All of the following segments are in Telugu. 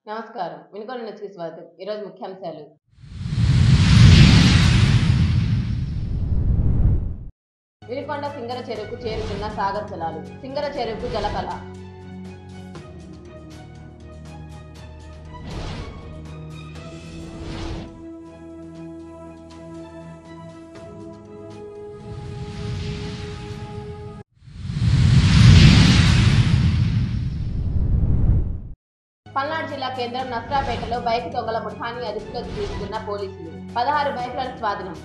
నమస్కారం. వినుకొండ న్యూస్‌కి స్వాగతం. ఈరోజు ముఖ్యాంశాలు. వినుకొండ సింగర చెరువుకు చేరుకున్న సాగర్ జలాలు. సింగర చెరువుకు జలకళ. పల్నాడు జిల్లా కేంద్రం నస్రాపేటలో బైక్ దొంగల ముఠాని అదుపులోకి తీసుకున్న పోలీసులు. 16 బైకులను స్వాధీనం.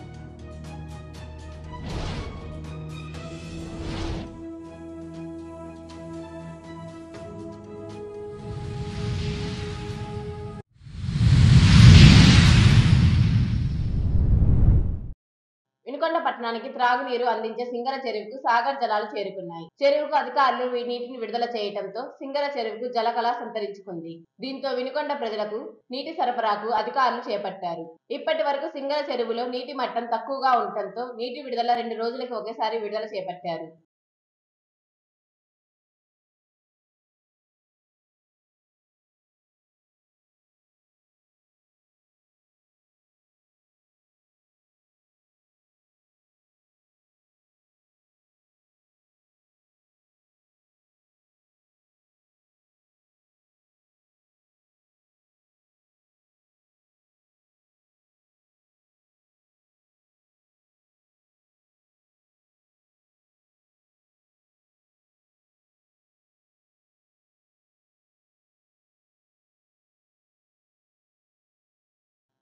వినుకొండ పట్టణానికి త్రాగునీరు అందించే సింగర చెరువుకు సాగర్ జలాలు చేరుకున్నాయి. చెరువుకు అధికారులు నీటిని విడుదల చేయడంతో సింగర చెరువుకు జలకళ సంతరించుకుంది. దీంతో వినుకొండ ప్రజలకు నీటి సరఫరాకు అధికారులు చేపట్టారు. ఇప్పటి వరకు సింగర చెరువులో నీటి మట్టం తక్కువగా ఉండటంతో నీటి విడుదల 2 రోజులకి ఒకేసారి విడుదల చేపట్టారు.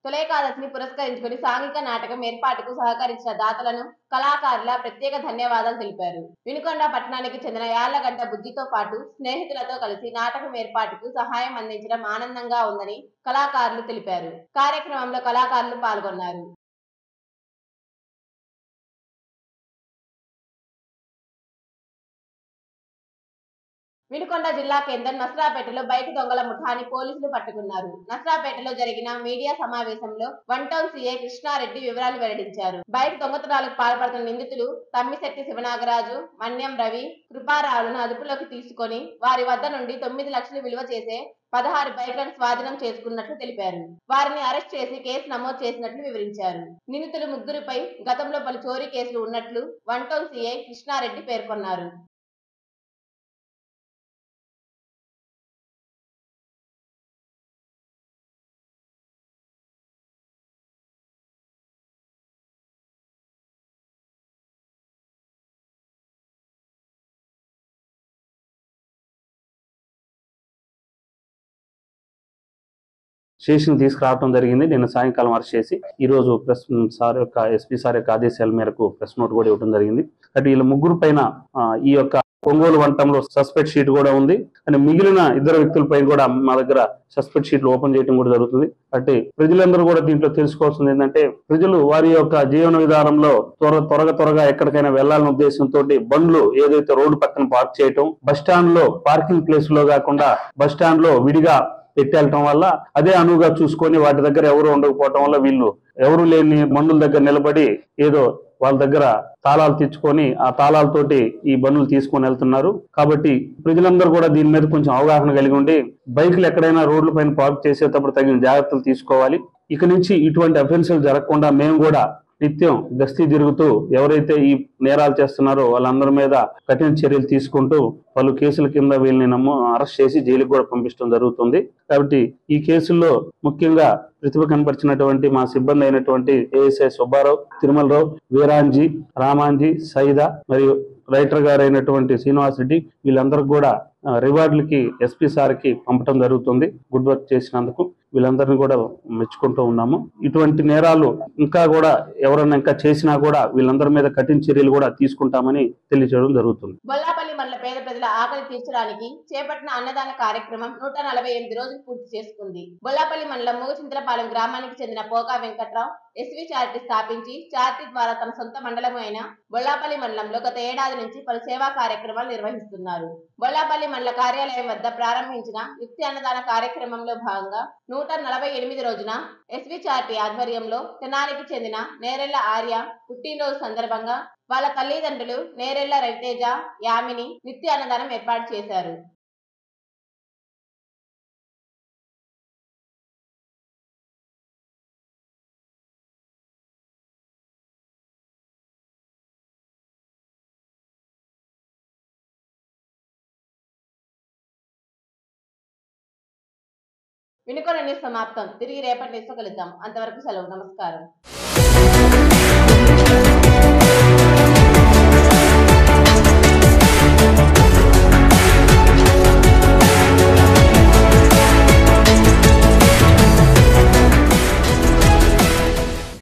తొలేకాదశిని పురస్కరించుకుని సాంఘిక నాటకం ఏర్పాటుకు సహకరించిన దాతలను, కళాకారుల ప్రత్యేక ధన్యవాదాలు తెలిపారు. వినుకొండ పట్టణానికి చెందిన యాళ్లగడ్డ బుజ్జితో పాటు స్నేహితులతో కలిసి నాటకం ఏర్పాటుకు సహాయం అందించడం ఆనందంగా ఉందని కళాకారులు తెలిపారు. కార్యక్రమంలో కళాకారులు పాల్గొన్నారు. వినుకొండ జిల్లా కేంద్రం నస్రాపేటలో బైక్ దొంగల ముఠాని పోలీసులు పట్టుకున్నారు. నస్రాపేటలో జరిగిన మీడియా సమావేశంలో వన్ టౌన్ సీఐ కృష్ణారెడ్డి వివరాలు వెల్లడించారు. బైక్ దొంగతనాలకు పాల్పడుతున్న నిందితులు తమ్మిశెట్టి శివనాగరాజు, మన్యం రవి, కృపారావులను అదుపులోకి తీసుకొని వారి వద్ద నుండి 9 లక్షలు విలువ చేసే 16 బైక్లను స్వాధీనం చేసుకున్నట్లు తెలిపారు. వారిని అరెస్ట్ చేసి కేసు నమోదు చేసినట్లు వివరించారు. నిందితులు ముగ్గురుపై గతంలో పలు చోరీ కేసులు ఉన్నట్లు వన్ టౌన్ సీఐ కృష్ణారెడ్డి పేర్కొన్నారు. స్టేషన్ తీసుకురావడం జరిగింది. నిన్న సాయంకాలం అరెస్ట్ చేసి ఈ రోజు ఎస్పీ సార్ యొక్క ఆదేశాల మేరకు ప్రెస్ నోట్ కూడా ఇవ్వడం జరిగింది. అంటే వీళ్ళ ముగ్గురు పైన ఈ యొక్క కొనుగోలు వంటంలో సస్పెక్ట్ షీట్ కూడా ఉంది. అంటే మిగిలిన 2 వ్యక్తుల పైన కూడా మా దగ్గర సస్పెక్ట్ షీట్లు ఓపెన్ చేయడం కూడా జరుగుతుంది. అంటే ప్రజలందరూ కూడా దీంట్లో తెలుసుకోవాల్సింది ఏంటంటే, ప్రజలు వారి యొక్క జీవన విధానంలో త్వరగా ఎక్కడికైనా వెళ్లాలనే ఉద్దేశంతో బండ్లు ఏదైతే రోడ్డు పక్కన పార్క్ చేయటం, బస్ స్టాండ్ లో పార్కింగ్ ప్లేస్ లో కాకుండా బస్ స్టాండ్ లో విడిగా పెట్టేయటం వల్ల అదే అనువుగా చూసుకొని వాటి దగ్గర ఎవరు ఉండకపోవటం వల్ల వీళ్ళు ఎవరు లేని బండ్ల దగ్గర నిలబడి ఏదో వాళ్ళ దగ్గర తాళాలు తెచ్చుకొని ఆ తాళాలతోటి ఈ బండ్లు తీసుకొని వెళ్తున్నారు. కాబట్టి ప్రజలందరూ కూడా దీని మీద కొంచెం అవగాహన కలిగి ఉండి బైకులు ఎక్కడైనా రోడ్ల పైన పార్క్ చేసేటప్పుడు తగిన జాగ్రత్తలు తీసుకోవాలి. ఇక నుంచి ఇటువంటి అఫెన్సులు జరగకుండా మేము కూడా నిత్యం గస్తీ తిరుగుతూ ఎవరైతే ఈ నేరాలు చేస్తున్నారో వాళ్ళందరి మీద కఠిన చర్యలు తీసుకుంటూ పలు కేసుల కింద వీళ్ళని అరెస్ట్ చేసి జైలుకి కూడా పంపించడం జరుగుతుంది. కాబట్టి ఈ కేసుల్లో ముఖ్యంగా ప్రతిభ కనపరిచినటువంటి మా సిబ్బంది అయినటువంటి ఏఎస్ఐ సుబ్బారావు, తిరుమలరావు, వీరాంజీ, రామాంజీ, సైదా మరియు రైటర్ గారు అయినటువంటి శ్రీనివాస్ రెడ్డి వీళ్ళందరూ కూడా రివార్డులకి ఎస్పీ సార్కి పంపడం జరుగుతుంది. గుడ్ వర్క్ చేసినందుకు వీళ్ళందరినీ కూడా మెచ్చుకుంటూ ఉన్నాము. ఇటువంటి నేరాలు ఇంకా కూడా ఎవరైనా ఇంకా చేసినా కూడా వీళ్ళందరి మీద కఠిన చర్యలు కూడా తీసుకుంటామని తెలియజేయడం జరుగుతుంది. బొల్లాపల్లి మండల పేద ప్రజల ఆకలి తీర్చడానికి చేపట్టిన అన్నదాన కార్యక్రమం 148 రోజులు పూర్తి చేసుకుంది. బొల్లాపల్లి మండలం మూగచింతలపాలెం గ్రామానికి చెందిన పోకా వెంకట్రావు ఎస్వి చారిటీ స్థాపించి చారిటీ ద్వారా తన సొంత మండలం అయిన బొల్లాపల్లి మండలంలో గత ఏడాది నుంచి పలు సేవా కార్యక్రమాలు నిర్వహిస్తున్నారు. బొల్లాపల్లి మండల కార్యాలయం వద్ద ప్రారంభించిన యుక్తి అన్నదాన కార్యక్రమంలో భాగంగా 148 రోజున ఎస్వి చారిటీ ఆధ్వర్యంలో తెనాలికి చెందిన నేరెళ్ల ఆర్య పుట్టినరోజు సందర్భంగా వాళ్ళ తల్లిదండ్రులు నేరెళ్ల రవితేజ, యామిని నిత్య అన్నదానం ఏర్పాటు చేశారు. వినుకొండ న్యూస్ సమాప్తం. తిరిగి రేపటి న్యూస్ కలుద్దాం. అంతవరకు సెలవు. నమస్కారం.